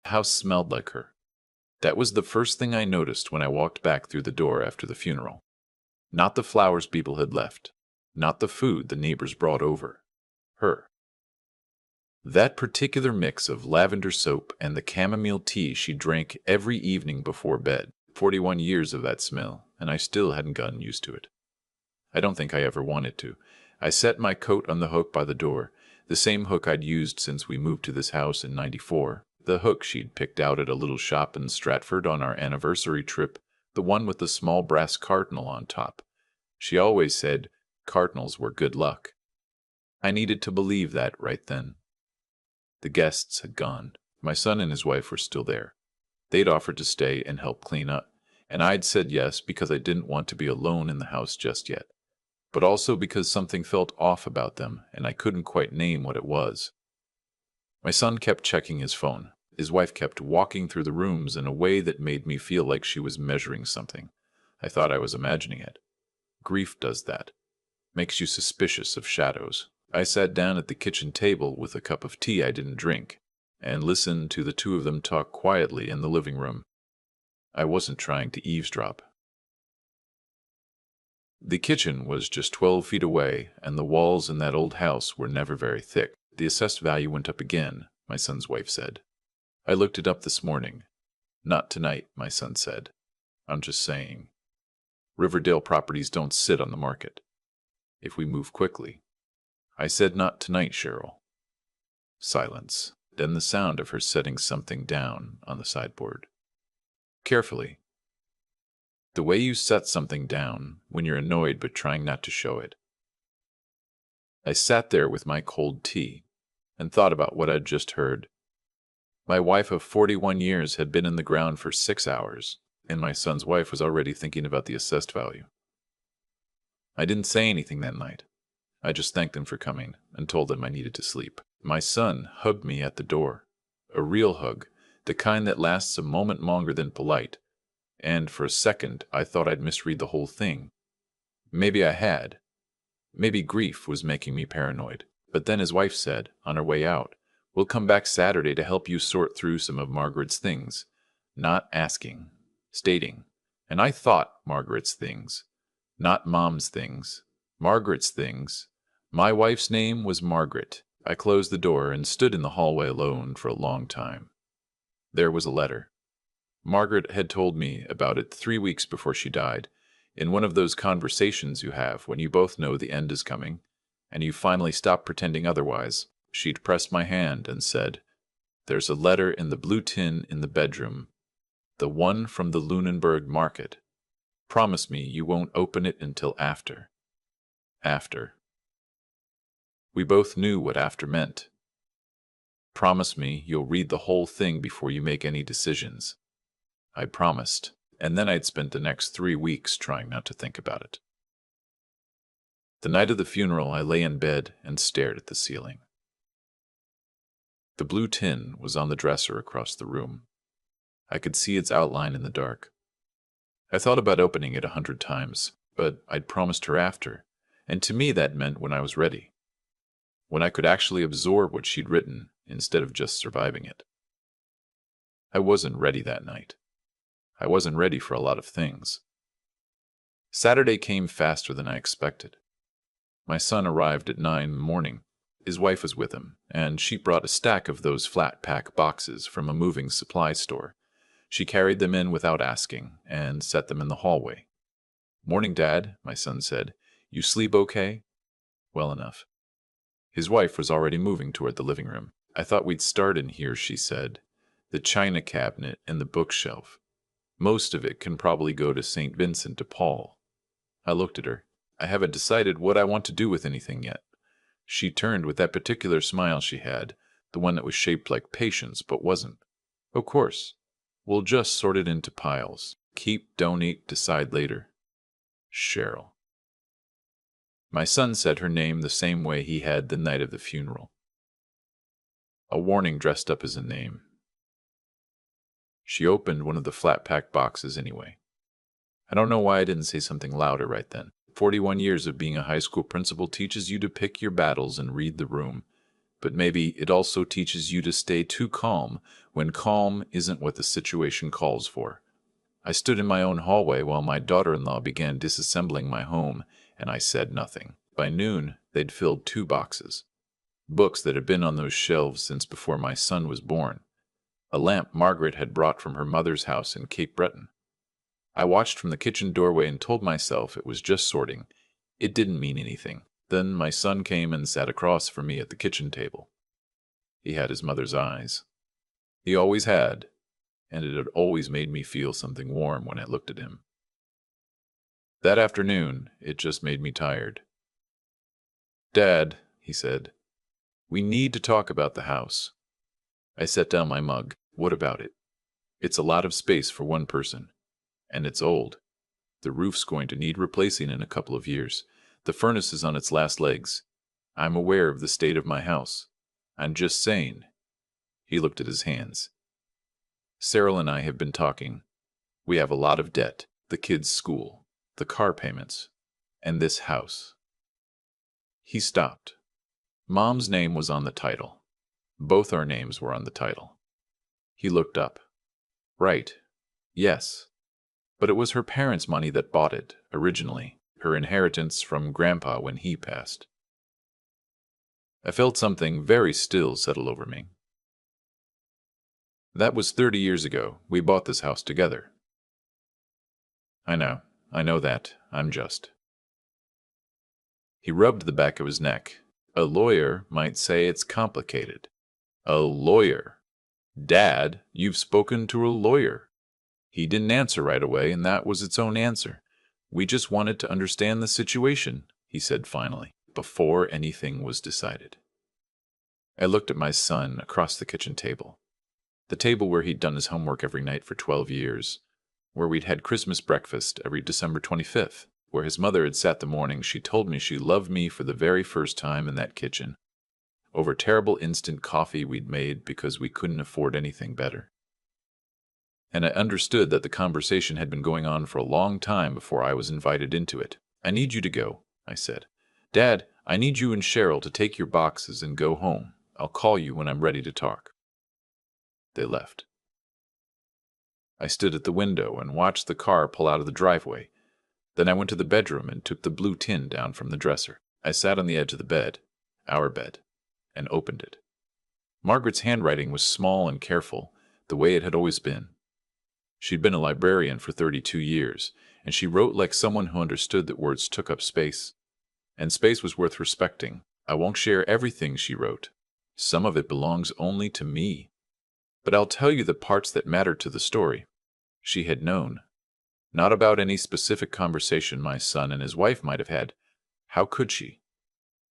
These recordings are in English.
The house smelled like her. That was the first thing I noticed when I walked back through the door after the funeral. Not the flowers people had left. Not the food the neighbors brought over. Her. That particular mix of lavender soap and the chamomile tea she drank every evening before bed. 41 years of that smell, and I still hadn't gotten used to it. I don't think I ever wanted to. I set my coat on the hook by the door, the same hook I'd used since we moved to this house in '94, the hook she'd picked out at a little shop in Stratford on our anniversary trip, the one with the small brass cardinal on top. She always said cardinals were good luck. I needed to believe that right then. The guests had gone. My son and his wife were still there. They'd offered to stay and help clean up, and I'd said yes because I didn't want to be alone in the house just yet, but also because something felt off about them, and I couldn't quite name what it was. My son kept checking his phone. His wife kept walking through the rooms in a way that made me feel like she was measuring something. I thought I was imagining it. Grief does that. Makes you suspicious of shadows. I sat down at the kitchen table with a cup of tea I didn't drink, and listened to the two of them talk quietly in the living room. I wasn't trying to eavesdrop. The kitchen was just 12 feet away, and the walls in that old house were never very thick. The assessed value went up again, my son's wife said. I looked it up this morning. Not tonight, my son said. I'm just saying. Riverdale properties don't sit on the market. If we move quickly. I said not tonight, Cheryl. Silence. Then the sound of her setting something down on the sideboard. Carefully. The way you set something down when you're annoyed but trying not to show it. I sat there with my cold tea and thought about what I'd just heard. My wife of 41 years had been in the ground for 6 hours, and my son's wife was already thinking about the assessed value. I didn't say anything that night. I just thanked them for coming and told them I needed to sleep. My son hugged me at the door. A real hug, the kind that lasts a moment longer than polite. And for a second, I thought I'd misread the whole thing. Maybe I had. Maybe grief was making me paranoid. But then his wife said, on her way out, "We'll come back Saturday to help you sort through some of Margaret's things." Not asking. Stating. And I thought Margaret's things. Not Mom's things. Margaret's things. My wife's name was Margaret. I closed the door and stood in the hallway alone for a long time. There was a letter. Margaret had told me about it 3 weeks before she died, in one of those conversations you have when you both know the end is coming, and you finally stop pretending otherwise. She'd pressed my hand and said, "There's a letter in the blue tin in the bedroom, the one from the Lunenburg market. Promise me you won't open it until after." After. We both knew what after meant. Promise me you'll read the whole thing before you make any decisions. I promised, and then I'd spent the next 3 weeks trying not to think about it. The night of the funeral, I lay in bed and stared at the ceiling. The blue tin was on the dresser across the room. I could see its outline in the dark. I thought about opening it 100 times, but I'd promised her after, and to me that meant when I was ready. When I could actually absorb what she'd written instead of just surviving it. I wasn't ready that night. I wasn't ready for a lot of things. Saturday came faster than I expected. My son arrived at 9 in the morning. His wife was with him, and she brought a stack of those flat-pack boxes from a moving supply store. She carried them in without asking, and set them in the hallway. "Morning, Dad," my son said. "You sleep okay?" "Well enough." His wife was already moving toward the living room. "I thought we'd start in here," she said. "The china cabinet and the bookshelf. Most of it can probably go to St. Vincent de Paul." I looked at her. "I haven't decided what I want to do with anything yet." She turned with that particular smile she had, the one that was shaped like patience but wasn't. "Of course. We'll just sort it into piles. Keep, donate, decide later. Cheryl." My son said her name the same way he had the night of the funeral. A warning dressed up as a name. She opened one of the flat-pack boxes anyway. I don't know why I didn't say something louder right then. 41 years of being a high school principal teaches you to pick your battles and read the room. but maybe it also teaches you to stay too calm when calm isn't what the situation calls for. I stood in my own hallway while my daughter-in-law began disassembling my home, and I said nothing. By noon, they'd filled 2 boxes. Books that had been on those shelves since before my son was born. A lamp Margaret had brought from her mother's house in Cape Breton. I watched from the kitchen doorway and told myself it was just sorting. It didn't mean anything. Then my son came and sat across from me at the kitchen table. He had his mother's eyes. He always had, and it had always made me feel something warm when I looked at him. That afternoon, it just made me tired. "Dad," he said, "we need to talk about the house." I set down my mug. "What about it?" "It's a lot of space for one person. And it's old. The roof's going to need replacing in a couple of years. The furnace is on its last legs. I'm aware of the state of my house. I'm just saying." He looked at his hands. "Cyril and I have been talking. We have a lot of debt. The kids' school, the car payments, and this house." He stopped. Mom's name was on the title. Both our names were on the title. He looked up. "Right. Yes. But it was her parents' money that bought it, originally, her inheritance from Grandpa when he passed." I felt something very still settle over me. "That was 30 years ago. We bought this house together." I know that. I'm just." He rubbed the back of his neck. "A lawyer might say it's complicated." "A lawyer? Dad, you've spoken to a lawyer." He didn't answer right away, and that was its own answer. "We just wanted to understand the situation," he said finally, before anything was decided. I looked at my son across the kitchen table. The table where he'd done his homework every night for 12 years, where we'd had Christmas breakfast every December 25th, where his mother had sat the morning she told me she loved me for the very first time in that kitchen, over terrible instant coffee we'd made because we couldn't afford anything better. And I understood that the conversation had been going on for a long time before I was invited into it. "I need you to go," I said. "Dad, I need you and Cheryl to take your boxes and go home. I'll call you when I'm ready to talk." They left. I stood at the window and watched the car pull out of the driveway. Then I went to the bedroom and took the blue tin down from the dresser. I sat on the edge of the bed, our bed, and opened it. Margaret's handwriting was small and careful, the way it had always been. She'd been a librarian for 32 years, and she wrote like someone who understood that words took up space. And space was worth respecting. I won't share everything she wrote. Some of it belongs only to me. But I'll tell you the parts that mattered to the story. She had known. Not about any specific conversation my son and his wife might have had. How could she?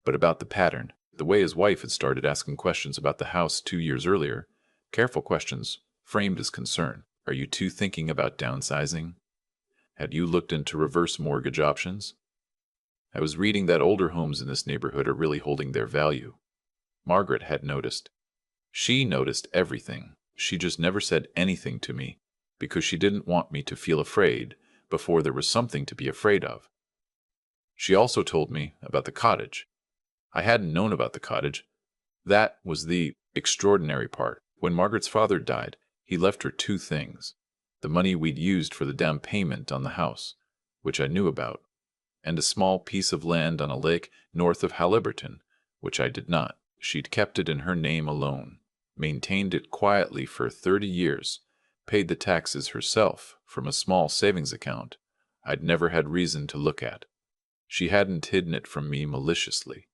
But about the pattern, the way his wife had started asking questions about the house 2 years earlier. Careful questions, framed as concern. "Are you two thinking about downsizing? Had you looked into reverse mortgage options?" I was reading that older homes in this neighborhood are really holding their value. Margaret had noticed. She noticed everything. She just never said anything to me, because she didn't want me to feel afraid before there was something to be afraid of. She also told me about the cottage. I hadn't known about the cottage. That was the extraordinary part. When Margaret's father died, he left her 2 things. The money we'd used for the down payment on the house, which I knew about, and a small piece of land on a lake north of Halliburton, which I did not. She'd kept it in her name alone, maintained it quietly for 30 years, paid the taxes herself from a small savings account I'd never had reason to look at. She hadn't hidden it from me maliciously.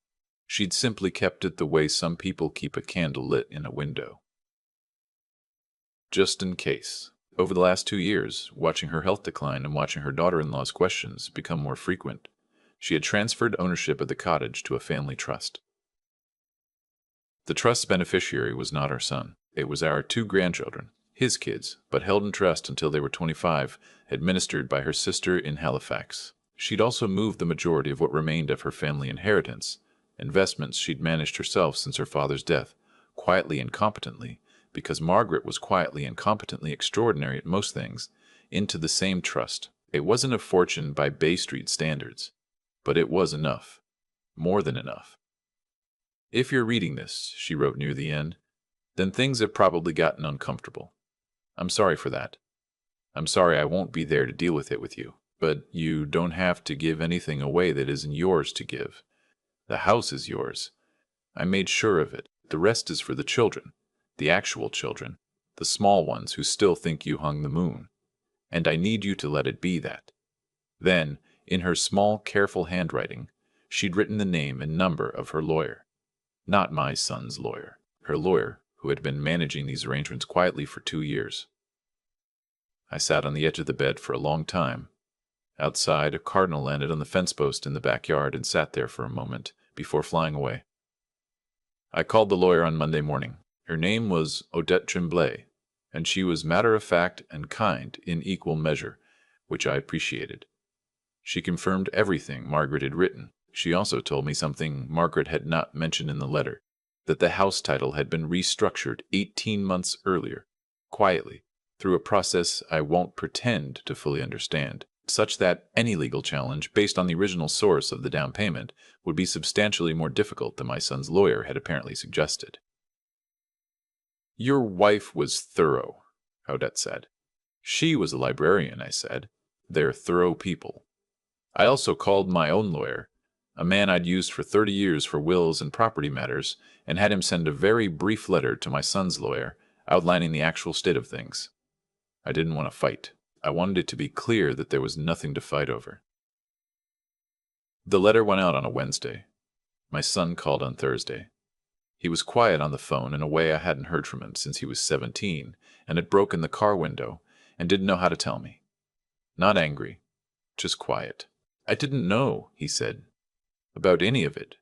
She'd simply kept it the way some people keep a candle lit in a window. Just in case. Over the last 2 years, watching her health decline and watching her daughter-in-law's questions become more frequent, she had transferred ownership of the cottage to a family trust. The trust's beneficiary was not our son. It was our 2 grandchildren, his kids, but held in trust until they were 25, administered by her sister in Halifax. She'd also moved the majority of what remained of her family inheritance, investments she'd managed herself since her father's death, quietly and competently, because Margaret was quietly and competently extraordinary at most things, into the same trust. It wasn't a fortune by Bay Street standards, but it was enough. More than enough. If you're reading this, she wrote near the end, then things have probably gotten uncomfortable. I'm sorry for that. I'm sorry I won't be there to deal with it with you, but you don't have to give anything away that isn't yours to give. The house is yours. I made sure of it. The rest is for the children, the actual children, the small ones who still think you hung the moon. And I need you to let it be that. Then, in her small, careful handwriting, she'd written the name and number of her lawyer. Not my son's lawyer. Her lawyer, who had been managing these arrangements quietly for 2 years. I sat on the edge of the bed for a long time. Outside, a cardinal landed on the fence post in the backyard and sat there for a moment before flying away. I called the lawyer on Monday morning. Her name was Odette Tremblay, and she was matter-of-fact and kind in equal measure, which I appreciated. She confirmed everything Margaret had written. She also told me something Margaret had not mentioned in the letter, that the house title had been restructured 18 months earlier, quietly, through a process I won't pretend to fully understand, such that any legal challenge based on the original source of the down payment would be substantially more difficult than my son's lawyer had apparently suggested. Your wife was thorough, Odette said. She was a librarian, I said. They're thorough people. I also called my own lawyer, a man I'd used for 30 years for wills and property matters, and had him send a very brief letter to my son's lawyer, outlining the actual state of things. I didn't want to fight. I wanted it to be clear that there was nothing to fight over. The letter went out on a Wednesday. My son called on Thursday. He was quiet on the phone in a way I hadn't heard from him since he was 17, and had broken the car window, and didn't know how to tell me. Not angry, just quiet. I didn't know, he said, about any of it.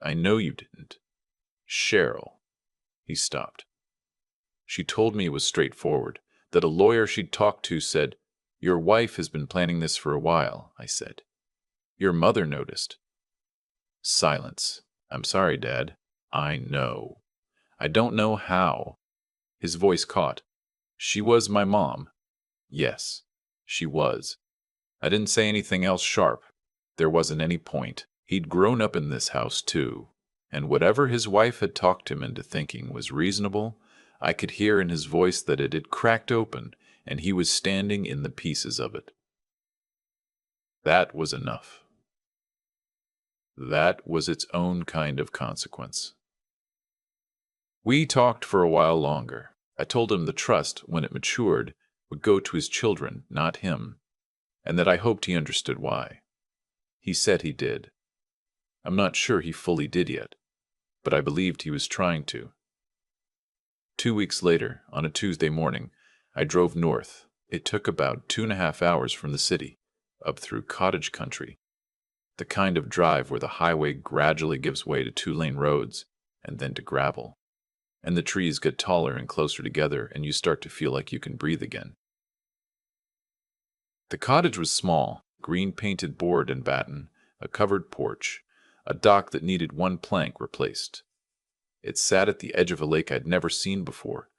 I know you didn't. Cheryl. He stopped. She told me it was straightforward, that a lawyer she'd talked to said, "Your wife has been planning this for a while," I said. "Your mother noticed." Silence. I'm sorry, Dad. I know. I don't know how. His voice caught. She was my mom. Yes, she was. I didn't say anything else sharp. There wasn't any point. He'd grown up in this house, too, and whatever his wife had talked him into thinking was reasonable, I could hear in his voice that it had cracked open, and he was standing in the pieces of it. That was enough. That was its own kind of consequence. We talked for a while longer. I told him the trust, when it matured, would go to his children, not him, and that I hoped he understood why. He said he did. I'm not sure he fully did yet, but I believed he was trying to. 2 weeks later, on a Tuesday morning, I drove north. It took about 2.5 hours from the city, up through cottage country, the kind of drive where the highway gradually gives way to 2-lane roads and then to gravel, and the trees get taller and closer together and you start to feel like you can breathe again. The cottage was small, green-painted board and batten, a covered porch, a dock that needed one plank replaced. It sat at the edge of a lake I'd never seen before,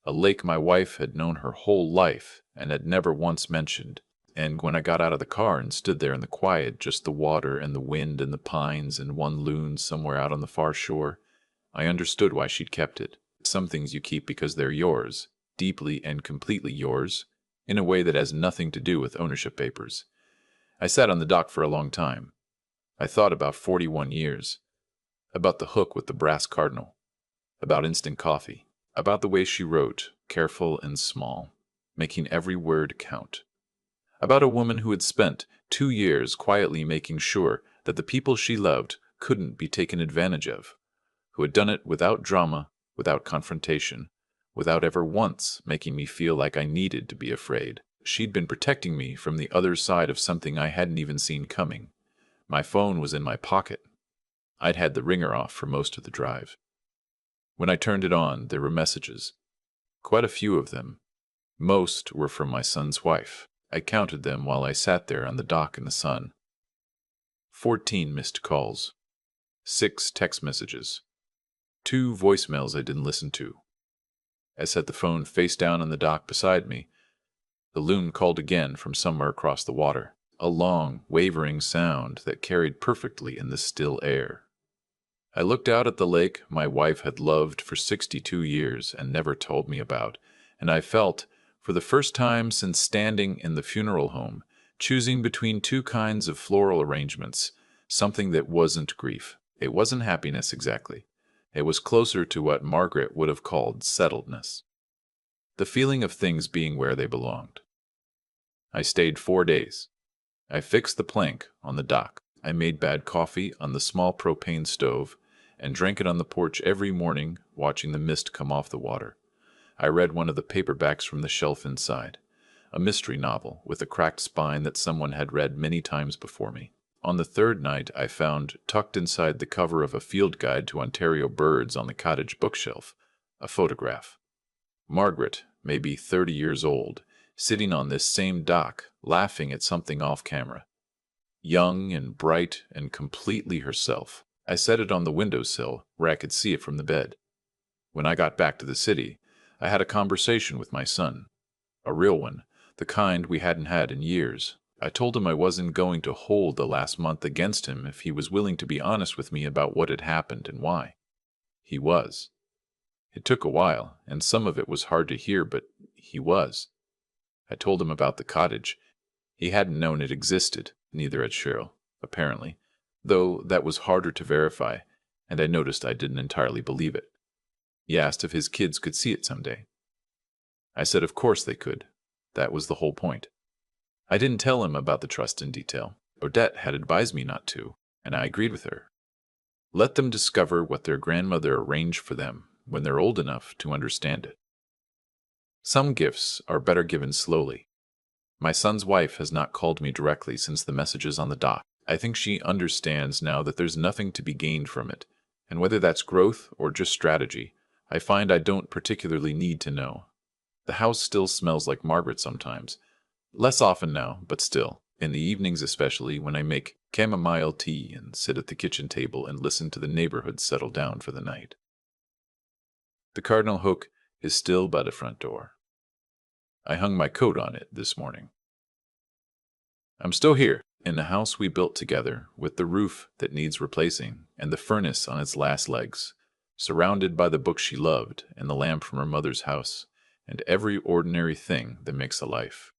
a lake my wife had known her whole life and had never once mentioned. And when I got out of the car and stood there in the quiet, just the water and the wind and the pines and one loon somewhere out on the far shore, I understood why she'd kept it. Some things you keep because they're yours, deeply and completely yours, in a way that has nothing to do with ownership papers. I sat on the dock for a long time. I thought about 41 years, about the hook with the brass cardinal, about instant coffee, about the way she wrote, careful and small, making every word count, about a woman who had spent 2 years quietly making sure that the people she loved couldn't be taken advantage of, who had done it without drama, without confrontation, without ever once making me feel like I needed to be afraid. She'd been protecting me from the other side of something I hadn't even seen coming. My phone was in my pocket. I'd had the ringer off for most of the drive. When I turned it on, there were messages. Quite a few of them. Most were from my son's wife. I counted them while I sat there on the dock in the sun. 14 missed calls. 6 text messages. 2 voicemails I didn't listen to. I set the phone face down on the dock beside me. The loon called again from somewhere across the water, a long, wavering sound that carried perfectly in the still air. I looked out at the lake my wife had loved for 62 years and never told me about, and I felt, for the first time since standing in the funeral home, choosing between two kinds of floral arrangements, something that wasn't grief. It wasn't happiness exactly. It was closer to what Margaret would have called settledness. The feeling of things being where they belonged. I stayed 4 days. I fixed the plank on the dock. I made bad coffee on the small propane stove and drank it on the porch every morning, watching the mist come off the water. I read one of the paperbacks from the shelf inside, a mystery novel with a cracked spine that someone had read many times before me. On the third night, I found, tucked inside the cover of a field guide to Ontario birds on the cottage bookshelf, a photograph. Margaret, maybe 30 years old, sitting on this same dock, laughing at something off camera. Young and bright and completely herself. I set it on the windowsill where I could see it from the bed. When I got back to the city, I had a conversation with my son. A real one, the kind we hadn't had in years. I told him I wasn't going to hold the last month against him if he was willing to be honest with me about what had happened and why. He was. It took a while, and some of it was hard to hear, but he was. I told him about the cottage. He hadn't known it existed, neither had Cheryl, apparently, though that was harder to verify, and I noticed I didn't entirely believe it. He asked if his kids could see it someday. I said of course they could. That was the whole point. I didn't tell him about the trust in detail. Odette had advised me not to, and I agreed with her. Let them discover what their grandmother arranged for them when they're old enough to understand it. Some gifts are better given slowly. My son's wife has not called me directly since the messages on the dock. I think she understands now that there's nothing to be gained from it, and whether that's growth or just strategy, I find I don't particularly need to know. The house still smells like Margaret sometimes. Less often now, but still, in the evenings especially when I make chamomile tea and sit at the kitchen table and listen to the neighborhood settle down for the night. The cardinal hook is still by the front door. I hung my coat on it this morning. I'm still here, in the house we built together, with the roof that needs replacing and the furnace on its last legs, surrounded by the books she loved and the lamp from her mother's house, and every ordinary thing that makes a life.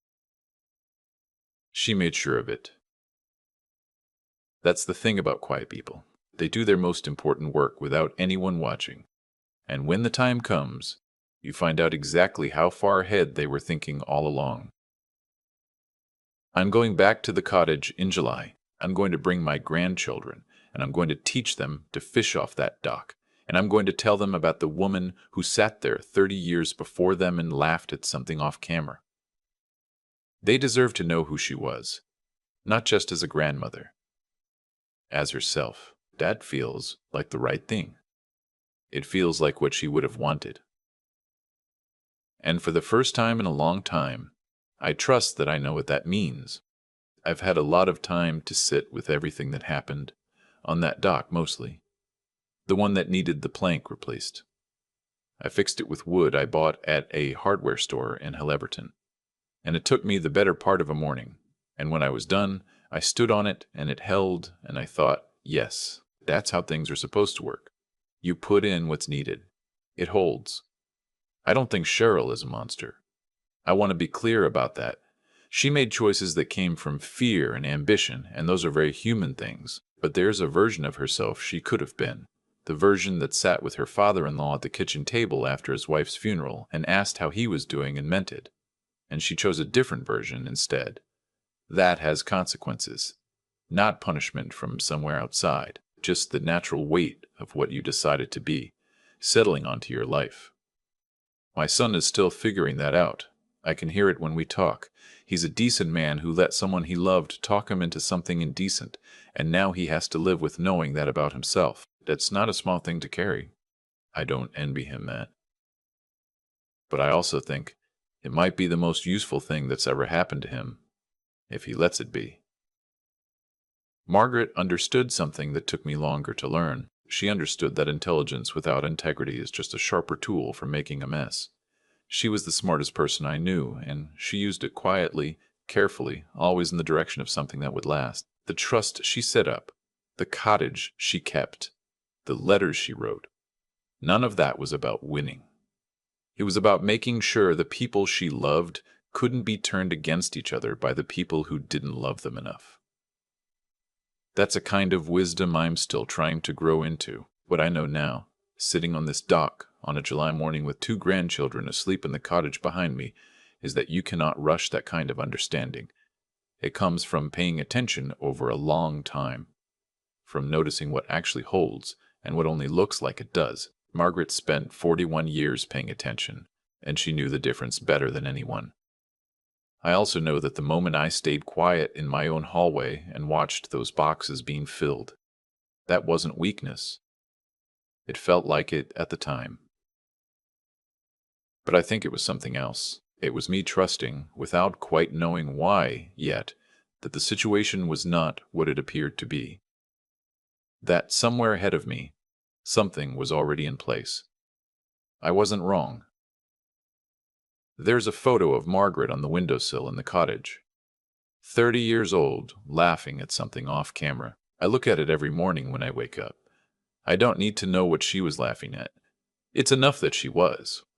She made sure of it. That's the thing about quiet people. They do their most important work without anyone watching. And when the time comes, you find out exactly how far ahead they were thinking all along. I'm going back to the cottage in July. I'm going to bring my grandchildren, and I'm going to teach them to fish off that dock. And I'm going to tell them about the woman who sat there 30 years before them and laughed at something off camera. They deserve to know who she was, not just as a grandmother. As herself, that feels like the right thing. It feels like what she would have wanted. And for the first time in a long time, I trust that I know what that means. I've had a lot of time to sit with everything that happened, on that dock mostly, the one that needed the plank replaced. I fixed it with wood I bought at a hardware store in Helleberton, and it took me the better part of a morning, and when I was done, I stood on it and it held, and I thought, yes, that's how things are supposed to work. You put in what's needed. It holds. I don't think Cheryl is a monster. I want to be clear about that. She made choices that came from fear and ambition, and those are very human things. But there's a version of herself she could have been. The version that sat with her father-in-law at the kitchen table after his wife's funeral and asked how he was doing and meant it. And she chose a different version instead. That has consequences. Not punishment from somewhere outside, just the natural weight of what you decided to be, settling onto your life. My son is still figuring that out. I can hear it when we talk. He's a decent man who let someone he loved talk him into something indecent, and now he has to live with knowing that about himself. That's not a small thing to carry. I don't envy him that. But I also think it might be the most useful thing that's ever happened to him, if he lets it be. Margaret understood something that took me longer to learn. She understood that intelligence without integrity is just a sharper tool for making a mess. She was the smartest person I knew, and she used it quietly, carefully, always in the direction of something that would last. The trust she set up, the cottage she kept, the letters she wrote. None of that was about winning. It was about making sure the people she loved couldn't be turned against each other by the people who didn't love them enough. That's a kind of wisdom I'm still trying to grow into. What I know now, sitting on this dock on a July morning with 2 grandchildren asleep in the cottage behind me, is that you cannot rush that kind of understanding. It comes from paying attention over a long time, from noticing what actually holds and what only looks like it does. Margaret spent 41 years paying attention, and she knew the difference better than anyone. I also know that the moment I stayed quiet in my own hallway and watched those boxes being filled, that wasn't weakness. It felt like it at the time. But I think it was something else. It was me trusting, without quite knowing why yet, that the situation was not what it appeared to be. That somewhere ahead of me, something was already in place. I wasn't wrong. There's a photo of Margaret on the windowsill in the cottage. 30 years old, laughing at something off camera. I look at it every morning when I wake up. I don't need to know what she was laughing at. It's enough that she was.